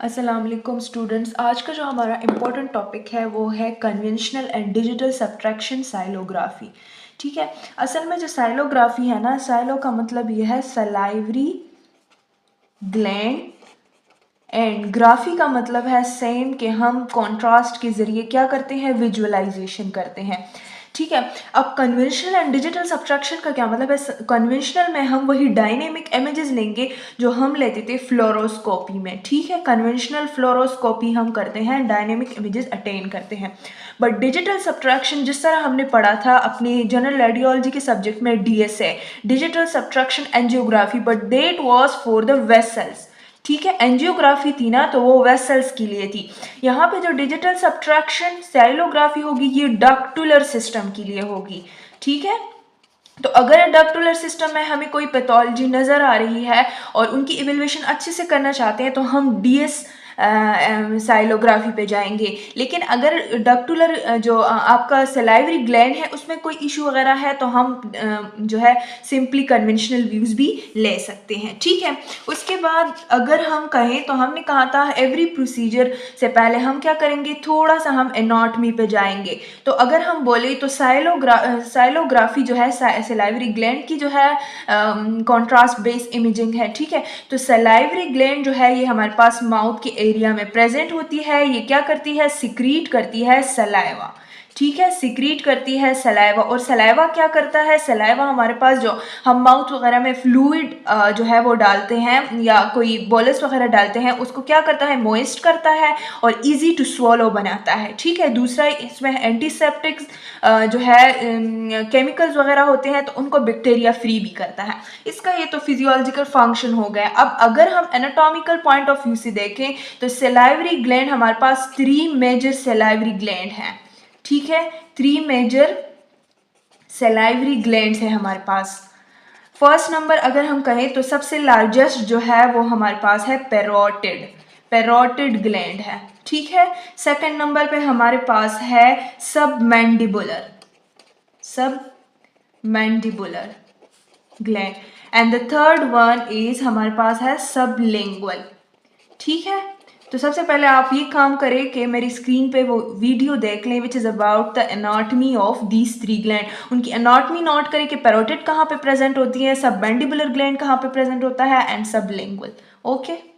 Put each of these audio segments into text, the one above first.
अस्सलाम वालेकुम स्टूडेंट्स। आज का जो हमारा इम्पोर्टेंट टॉपिक है वो है कन्वेंशनल एंड डिजिटल सब्ट्रैक्शन साइलोग्राफी। ठीक है। असल में जो साइलोग्राफी है ना, साइलो का मतलब ये है सलाइवरी ग्लैंड, एंड ग्राफी का मतलब है सेम कि हम कॉन्ट्रास्ट के ज़रिए क्या करते हैं, विजुअलाइजेशन करते हैं। ठीक है। अब कन्वेंशनल एंड डिजिटल सब्ट्रैक्शन का क्या मतलब है? कन्वेंशनल में हम वही डायनेमिक इमेजेस लेंगे जो हम लेते थे फ्लोरोस्कोपी में। ठीक है। कन्वेंशनल फ्लोरोस्कोपी हम करते हैं, डायनेमिक इमेजेस अटेन करते हैं। बट डिजिटल सब्ट्रैक्शन जिस तरह हमने पढ़ा था अपनी जनरल रेडियोलॉजी के सब्जेक्ट में, DSA, digital subtraction angiography, but that was for the vessels. ठीक है। एंजियोग्राफी थी ना, तो वो वेसल्स के लिए थी। यहाँ पे जो डिजिटल सब्ट्रैक्शन सेलोग्राफी होगी ये डक्टुलर सिस्टम के लिए होगी। ठीक है। तो अगर डक्टुलर सिस्टम में हमें कोई पैथोलॉजी नज़र आ रही है और उनकी इवेल्युएशन अच्छे से करना चाहते हैं तो हम डीएस साइलोग्राफी पे जाएंगे। लेकिन अगर डक्टुलर जो आपका सलाइवरी ग्लैंड है उसमें कोई इशू वगैरह है तो हम जो है सिंपली कन्वेंशनल व्यूज़ भी ले सकते हैं। ठीक है। उसके बाद अगर हम कहें तो हमने कहा था एवरी प्रोसीजर से पहले हम क्या करेंगे, थोड़ा सा हम एनाटॉमी पे जाएंगे। तो अगर हम बोले तो साइलोग्राफी जो है सलाइवरी ग्लैंड की जो है कॉन्ट्रास्ट बेस्ड इमेजिंग है। ठीक है। तो सलाइवरी ग्लैंड जो है ये हमारे पास माउथ के एरिया में प्रेजेंट होती है। ये क्या करती है, सिक्रीट करती है सलाइवा। ठीक है। सिक्रीट करती है सलाइवा। और सलाइवा क्या करता है, सलाइवा हमारे पास जो हम माउथ वगैरह में फ्लूइड जो है वो डालते हैं या कोई बोलस वगैरह डालते हैं उसको क्या करता है, मोइस्ट करता है और इजी टू स्वॉलो बनाता है। ठीक है। दूसरा इसमें एंटीसेप्टिक्स जो है केमिकल्स वगैरह होते हैं तो उनको बैक्टीरिया फ्री भी करता है। इसका ये तो फिजियोलॉजिकल फंक्शन हो गया। अब अगर हम एनाटॉमिकल पॉइंट ऑफ व्यू से देखें तो सलाइवरी ग्लैंड हमारे पास 3 मेजर सलाइवरी ग्लैंड हैं। ठीक है। 3 मेजर सलाइवरी ग्लैंड्स है हमारे पास। फर्स्ट नंबर अगर हम कहें तो सबसे लार्जेस्ट जो है वो हमारे पास है पेरोटिड ग्लैंड है। ठीक है। सेकंड नंबर पे हमारे पास है सब mandibular gland, and the third one is हमारे पास है सबलिंगुअल। ठीक है। तो सबसे पहले आप ये काम करें कि मेरी स्क्रीन पे वो वीडियो देख लें which is about the anatomy of these 3 gland. उनकी एनाटमी नोट करें कि पैरोटिड कहाँ पे प्रेजेंट होती है, सब मैंडिबुलर ग्लैंड कहाँ पे प्रेजेंट होता है, and sublingual. Okay.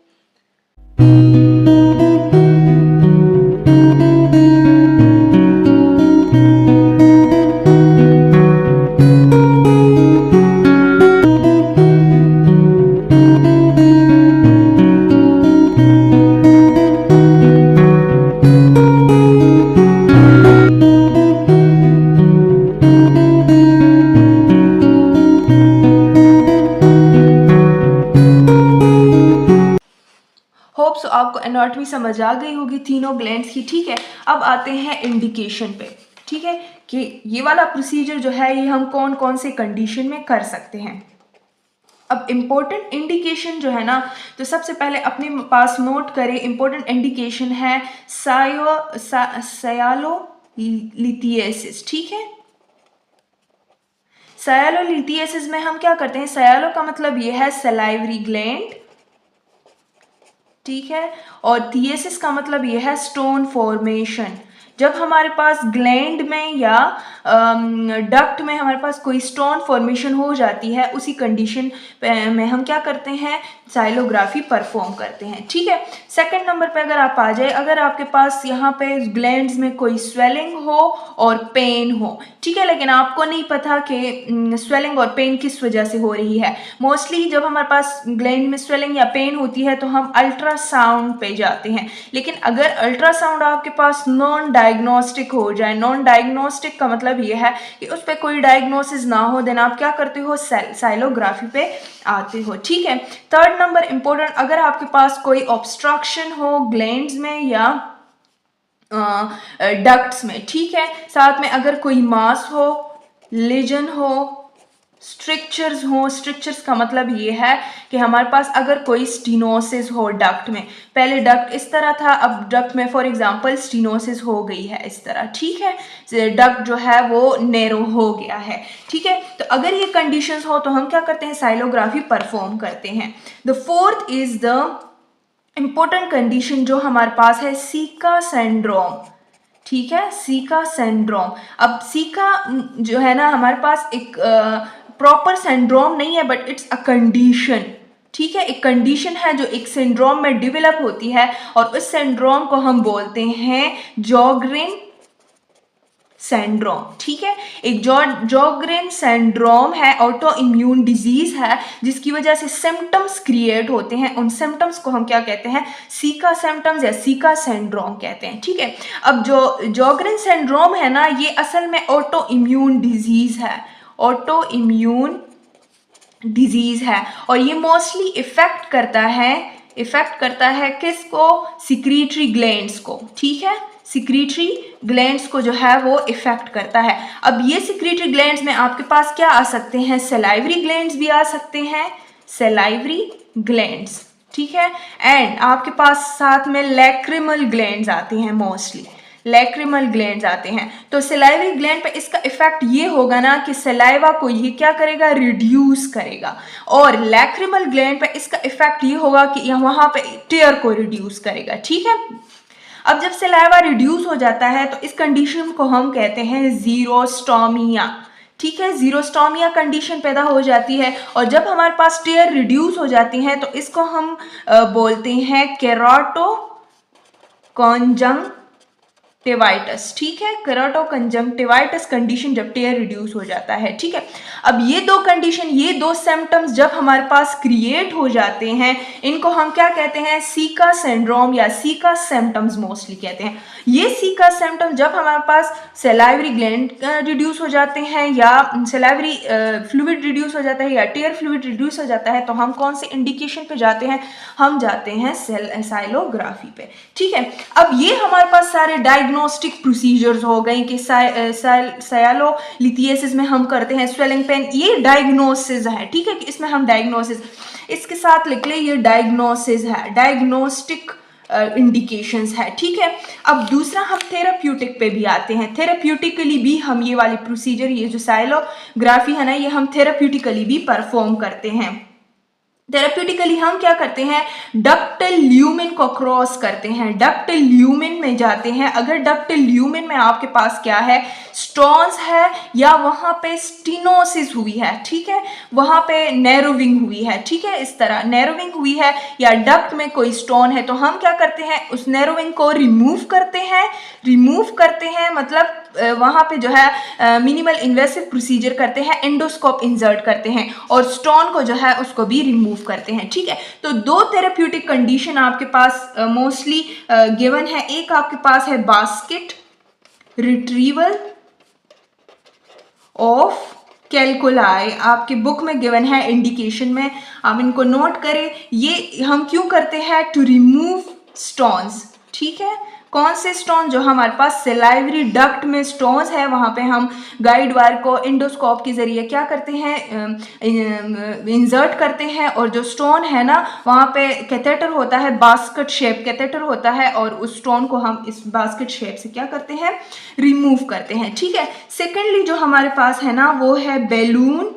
Hope so आपको एनाटॉमी समझ आ गई होगी तीनों ग्लैंड्स की। ठीक है। अब आते हैं इंडिकेशन पे। ठीक है। कि ये वाला प्रोसीजर जो है ये हम कौन कौन से कंडीशन में कर सकते हैं। अब इम्पोर्टेंट इंडिकेशन जो है ना, तो सबसे पहले अपने पास नोट करें, इम्पोर्टेंट इंडिकेशन है सयालोलिथियासिस। ठीक है। सयालोलिथियासिस में हम क्या करते हैं, सयालो का मतलब ये है सलाइवरी ग्लैंड। ठीक है। और थियसिस का मतलब यह है स्टोन फॉर्मेशन। जब हमारे पास ग्लैंड में या डक्ट में हमारे पास कोई स्टोन फॉर्मेशन हो जाती है उसी कंडीशन में हम क्या करते हैं, साइलोग्राफी परफॉर्म करते हैं। ठीक है। सेकंड नंबर पे अगर आप आ जाए, अगर आपके पास यहाँ पे ग्लैंड्स में कोई स्वेलिंग हो और पेन हो। ठीक है। लेकिन आपको नहीं पता कि स्वेलिंग और पेन किस वजह से हो रही है। मोस्टली जब हमारे पास ग्लैंड में स्वेलिंग या पेन होती है तो हम अल्ट्रासाउंड पे जाते हैं। लेकिन अगर अल्ट्रासाउंड आपके पास नॉन डायग्नोस्टिक हो जाए, नॉन डायग्नोस्टिक का मतलब ये है कि उस पर कोई डायग्नोसिस ना हो, देन आप क्या करते हो, साइलोग्राफी पे आते हो। ठीक है। थर्ड नंबर इंपॉर्टेंट, अगर आपके पास कोई ऑब्स्ट्रक्शन हो ग्लैंड्स में या डक्ट्स में। ठीक है। साथ में अगर कोई मास हो, लेजन हो, स्ट्रिक्चर्स हो। स्ट्रिक्चर्स का मतलब ये है कि हमारे पास अगर कोई स्टीनोसिस हो डक्ट में, पहले डक्ट इस तरह था, अब डक्ट में फॉर एग्जांपल स्टीनोसिस हो गई है इस तरह। ठीक है। डक्ट जो है वो नैरो हो गया है। ठीक है। तो अगर ये कंडीशंस हो तो हम क्या करते हैं, साइलोग्राफी परफॉर्म करते हैं। The fourth is the important condition जो हमारे पास है सीका सिंड्रोम, ठीक है, सीका सिंड्रोम। अब सीका जो है ना हमारे पास एक प्रॉपर सिंड्रोम नहीं है, बट इट्स अ कंडीशन, ठीक है, एक कंडीशन है जो एक सिंड्रोम में डेवलप होती है, और उस सिंड्रोम को हम बोलते हैं जॉगरेन सिंड्रोम, ठीक है। एक जॉगरेन सिंड्रोम है, ऑटो इम्यून डिजीज है, जिसकी वजह से सिम्टम्स क्रिएट होते हैं। उन सिम्टम्स को हम क्या कहते हैं, सीका सिम्टम्स या सीका सिंड्रोम कहते हैं, ठीक है। अब जो जॉगरेन सिंड्रोम है ना, ये असल में ऑटो इम्यून डिजीज है, ऑटो इम्यून डिजीज है, और ये मोस्टली इफेक्ट करता है किसको, सिक्रीटरी ग्लैंड्स को, ठीक है, सिक्रीटरी ग्लैंड्स को जो है वो इफेक्ट करता है। अब ये सिक्रीटरी ग्लैंड्स में आपके पास क्या आ सकते हैं, सलाइवरी ग्लैंड्स भी आ सकते हैं, सलाइवरी ग्लैंड्स, ठीक है, एंड आपके पास साथ में लैक्रिमल ग्लैंड्स आते हैं, मोस्टली लैक्रिमल ग्लैंड्स आते हैं। तो सलाइवरी ग्लैंड पे इसका इफेक्ट ये होगा ना कि सलाइवा को ये क्या करेगा, रिड्यूस करेगा, और लैक्रिमल ग्लैंड पे इसका इफेक्ट ये होगा कि वहां पे टेयर को रिड्यूस करेगा, ठीक है। अब जब सलाइवा रिड्यूस हो जाता है तो इस कंडीशन को हम कहते हैं जीरोस्टोमिया, ठीक है, जीरोस्टोमिया कंडीशन पैदा हो जाती है, और जब हमारे पास टेयर रिड्यूस हो जाती है तो इसको हम बोलते हैं केराटो कंजंक्टिवाइटिस, ठीक है, केराटो कंजंक्टिवाइटिस कंडीशन जब टेयर रिड्यूस हो जाता है, ठीक है। अब ये दो कंडीशन, ये दो सिम्टम्स जब हमारे पास क्रिएट हो जाते हैं, इनको हम क्या कहते हैं, सीका सिंड्रोम या सीका सिम्टम्स मोस्टली कहते हैं। ये सीका सिम्टम जब हमारे पास सलाइवरी ग्लैंड रिड्यूस हो जाते हैं, या सलाइवरी फ्लूइड रिड्यूस हो जाता है, या टेयर फ्लूइड रिड्यूस हो जाता है, तो हम कौन से इंडिकेशन पे जाते हैं, हम जाते हैं साइलोग्राफी पे, ठीक है। अब ये हमारे पास सारे डायग्नोस्टिक प्रोसीजर्स हो गए कि साइलोलिथियसिस में हम करते हैं स्वेलिंग पेन, ये डायग्नोसिस है, ठीक है, कि इसमें हम डायग्नोसिस इसके साथ लिख ले, ये डायग्नोसिस है, डायग्नोस्टिक इंडिकेशंस है, ठीक है। अब दूसरा हम थेराप्यूटिक पे भी आते हैं, थेराप्यूटिकली भी हम ये वाली प्रोसीजर, ये जो साइलोग्राफी है ना, ये हम थेराप्यूटिकली भी परफॉर्म करते हैं। थेराप्यूटिकली हम क्या करते हैं, डक्टल ल्यूमेन को क्रॉस करते हैं, डक्टल ल्यूमेन में जाते हैं। अगर डक्टल ल्यूमेन में आपके पास क्या है, स्टोन्स है, या वहां पे स्टिनोसिस हुई है, ठीक है, वहां पे नैरोविंग हुई है, ठीक है, इस तरह नैरोविंग हुई है, या डक्ट में कोई स्टोन है, तो हम क्या करते हैं, उस नैरोविंग को रिमूव करते हैं, मतलब वहां पे जो है मिनिमल इन्वेसिव प्रोसीजर करते हैं, एंडोस्कोप इंसर्ट करते हैं, और स्टोन को जो है उसको भी रिमूव करते हैं, ठीक है। तो दो थेरेप्यूटिक कंडीशन आपके पास मोस्टली गिवन है। एक आपके पास है बास्केट रिट्रीवल ऑफ कैलकुलाई, आपके बुक में गिवन है इंडिकेशन में, आप इनको नोट करें। ये हम क्यों करते हैं, टू रिमूव स्टोन्स, ठीक है, कौन से स्टोन, जो हमारे पास सलाइवरी डक्ट में स्टोन्स है, वहां पे हम गाइड वायर को एंडोस्कोप के जरिए क्या करते हैं, इंसर्ट करते हैं, और जो स्टोन है ना वहां पे कैथेटर होता है, बास्केट शेप कैथेटर होता है, और उस स्टोन को हम इस बास्केट शेप से क्या करते हैं, रिमूव करते हैं, ठीक है। सेकेंडली जो हमारे पास है ना वो है बैलून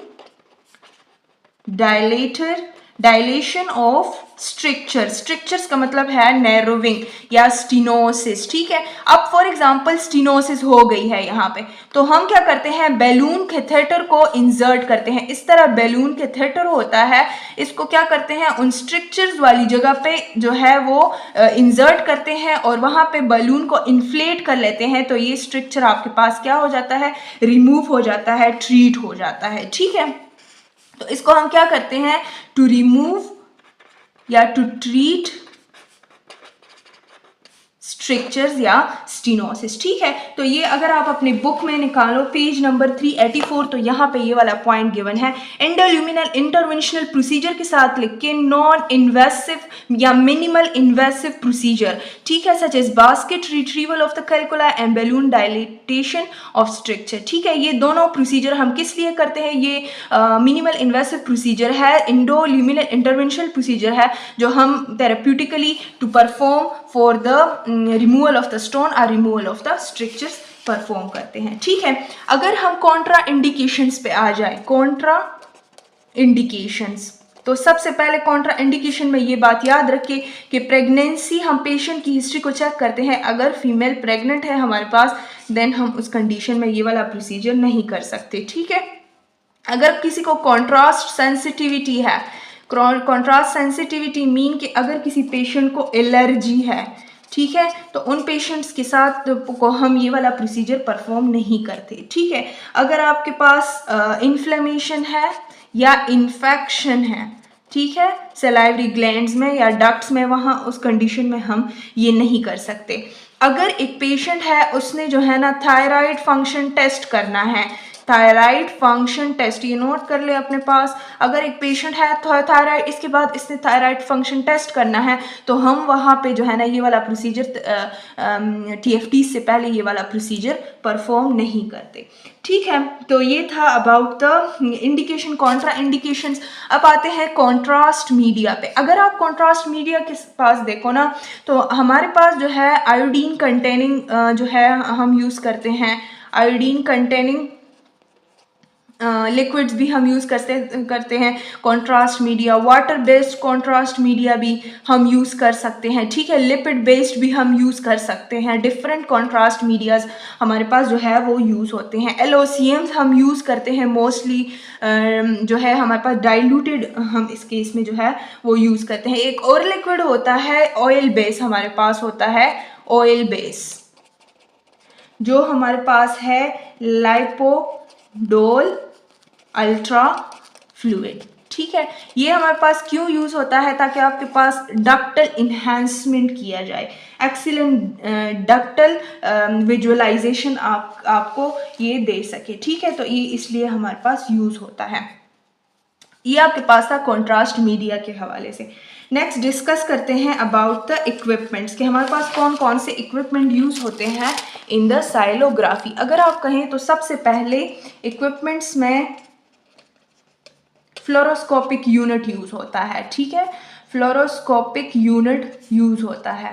डायलेशन ऑफ स्ट्रिक्चर्स का मतलब है नैरोविंग या स्टिनोसिस, ठीक है। अब फॉर एग्जांपल स्टिनोसिस हो गई है यहाँ पे, तो हम क्या करते हैं, बैलून कैथेटर को इंसर्ट करते हैं। इस तरह बैलून कैथेटर होता है, इसको क्या करते हैं, उन स्ट्रिक्चर्स वाली जगह पे जो है वो इंसर्ट करते हैं, और वहां पे बैलून को इन्फ्लेट कर लेते हैं, तो ये स्ट्रिक्चर आपके पास क्या हो जाता है, रिमूव हो जाता है, ट्रीट हो जाता है, ठीक है। तो इसको हम क्या करते हैं, टू रिमूव या टू ट्रीट स्ट्रिक्चर्स या स्टिनोसिस, ठीक है। तो ये अगर आप अपने बुक में निकालो पेज नंबर 384, तो यहाँ पे ये वाला पॉइंट गिवन है, एंडोल्यूमिनल इंटरवेंशनल प्रोसीजर के साथ लिख के नॉन इन्वेसिव या मिनिमल इन्वेसिव प्रोसीजर, ठीक है, such as basket retrieval of the calculi and balloon dilatation of structure, ठीक है। ये दोनों प्रोसीजर हम किस लिए करते हैं, ये मिनिमल इन्वेसिव प्रोसीजर है, एंडोल्यूमिनल इंटरवेंशनल प्रोसीजर है, जो हम therapeutically to perform for the removal of the stone और removal of the structures perform करते हैं, ठीक है। अगर हम कॉन्ट्रा इंडिकेशंस पे आ जाए, कॉन्ट्रा इंडिकेशंस तो सबसे पहले कॉन्ट्रा इंडिकेशन में ये बात याद रखिए कि प्रेगनेंसी हम पेशेंट की हिस्ट्री को चेक करते हैं, अगर फीमेल प्रेग्नेंट है हमारे पास देन हम उस कंडीशन में ये वाला प्रोसीजर नहीं कर सकते, ठीक है। अगर किसी को कॉन्ट्रास्ट सेंसिटिविटी है, कॉन्ट्रास्ट सेंसिटिविटी मीन कि अगर किसी पेशेंट को एलर्जी है, ठीक है, तो उन पेशेंट्स के साथ को हम ये वाला प्रोसीजर परफॉर्म नहीं करते, ठीक है। अगर आपके पास इन्फ्लेमेशन है या इन्फेक्शन है, ठीक है, सलाइवरी ग्लैंड्स में या डक्ट्स में, वहाँ उस कंडीशन में हम ये नहीं कर सकते। अगर एक पेशेंट है उसने जो है ना थायराइड फंक्शन टेस्ट करना है, थायराइड फंक्शन टेस्ट ये नोट कर ले अपने पास, अगर एक पेशेंट है थायराइड, इसके बाद इसने थायराइड फंक्शन टेस्ट करना है तो हम वहाँ पे जो है ना ये वाला प्रोसीजर TFT से पहले ये वाला प्रोसीजर परफॉर्म नहीं करते, ठीक है। तो ये था about the indication, Contra indications. अब आते हैं कॉन्ट्रास्ट मीडिया पे। अगर आप कॉन्ट्रास्ट मीडिया के पास देखो ना तो हमारे पास जो है आयोडीन कंटेनिंग जो है हम यूज़ करते हैं, आयोडीन कंटेनिंग लिक्विड्स भी हम यूज़ करते हैं contrast media, water based contrast media भी हम यूज़ कर सकते हैं, ठीक है, लिपिड बेस्ड भी हम यूज़ कर सकते हैं। डिफरेंट कॉन्ट्रास्ट मीडियाज़ हमारे पास जो है वो यूज़ होते हैं। LOCMs हम यूज़ करते हैं मोस्टली, जो है हमारे पास डाइल्यूटेड हम इस केस में जो है वो यूज़ करते हैं। एक और लिक्विड होता है ऑयल बेस, हमारे पास होता है ऑयल बेस, जो हमारे पास है लाइपोडोल अल्ट्रा फ्लूइड, ठीक है। ये हमारे पास क्यों यूज़ होता है, ताकि आपके पास डक्टल इन्हांसमेंट किया जाए, एक्सीलेंट डक्टल विजुअलाइजेशन आपको ये दे सके, ठीक है। तो ये इसलिए हमारे पास यूज़ होता है। ये आपके पास था कॉन्ट्रास्ट मीडिया के हवाले से। नेक्स्ट डिस्कस करते हैं अबाउट द इक्विपमेंट्स कि हमारे पास कौन कौन से इक्विपमेंट यूज़ होते हैं इन द साइलोग्राफी। अगर आप कहें तो सबसे पहले इक्विपमेंट्स में फ्लोरोस्कोपिक यूनिट यूज़ होता है, ठीक है, फ्लोरोस्कोपिक यूनिट यूज़ होता है,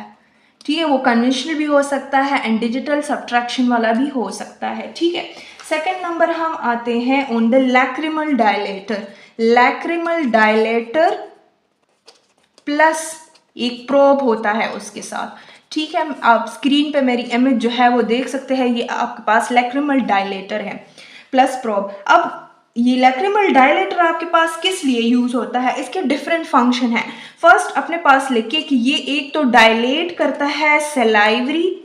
ठीक है। वो कन्वेंशनल भी हो सकता है एंड डिजिटल सब्ट्रैक्शन वाला भी हो सकता है, ठीक है। सेकेंड नंबर हम आते हैं on the lacrimal dilator. Lacrimal dilator plus एक प्रोब होता है उसके साथ, ठीक है। आप स्क्रीन पे मेरी इमेज जो है वो देख सकते हैं, ये आपके पास लैक्रिमल डायलेटर है प्लस प्रोब। अब ये लैक्रिमल डायलेटर आपके पास किस लिए यूज़ होता है, इसके डिफरेंट फंक्शन हैं। फर्स्ट अपने पास लिखिए कि ये एक तो डायलेट करता है सलाइवरी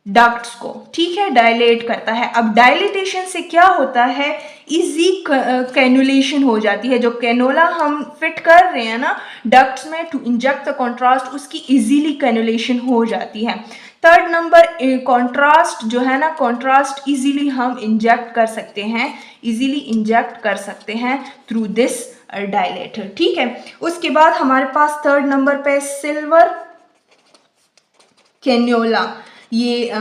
डक्ट्स को, ठीक है, डायलेट करता है। अब डायलिटेशन से क्या होता है, इजी कैनुलेशन हो जाती है। जो कैनोला हम फिट कर रहे हैं ना डक्ट्स में टू इंजेक्ट द कॉन्ट्रास्ट, उसकी इजीली कैनुलेशन हो जाती है। थर्ड नंबर कॉन्ट्रास्ट जो है ना, कॉन्ट्रास्ट इजीली हम इंजेक्ट कर सकते हैं, इजीली इंजेक्ट कर सकते हैं थ्रू दिस डायलेटर, ठीक है। उसके बाद हमारे पास थर्ड नंबर पे सिल्वर कैन्योला, ये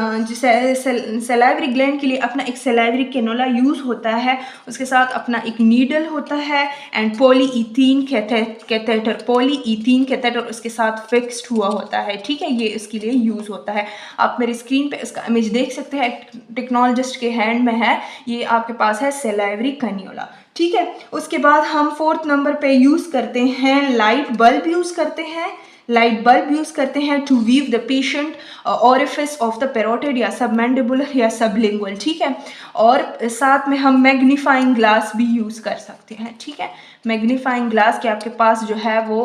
सलाइवरी ग्लैंड के लिए अपना एक सलाइवरी कैनोला यूज़ होता है, उसके साथ अपना एक नीडल होता है and polyethene catheter, polyethene catheter उसके साथ फिक्स्ड हुआ होता है, ठीक है। ये इसके लिए यूज़ होता है। आप मेरी स्क्रीन पे इसका इमेज देख सकते हैं, टेक्नोलॉजिस्ट के हैंड में है, ये आपके पास है सलाइवरी कैन्योला, ठीक है। उसके बाद हम फोर्थ नंबर पे यूज़ करते हैं लाइट बल्ब यूज़ करते हैं, लाइट बल्ब यूज़ करते हैं to view the patient orifice of the parotid या सबमैंडिबुलर या सबलिंगुअल, ठीक है। और साथ में हम मैग्नीफाइंग ग्लास भी यूज़ कर सकते हैं, ठीक है, मैग्नीफाइंग ग्लास के आपके पास जो है वो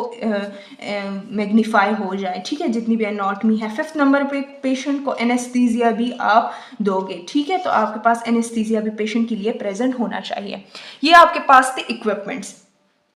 मैग्नीफाई हो जाए, ठीक है, जितनी भी एनाटॉमी है। फिफ्थ नंबर पे पेशेंट को एनेस्थीसिया भी आप दोगे, ठीक है, तो आपके पास एनेस्थीसिया भी पेशेंट के लिए प्रेजेंट होना चाहिए। ये आपके पास थे इक्विपमेंट्स।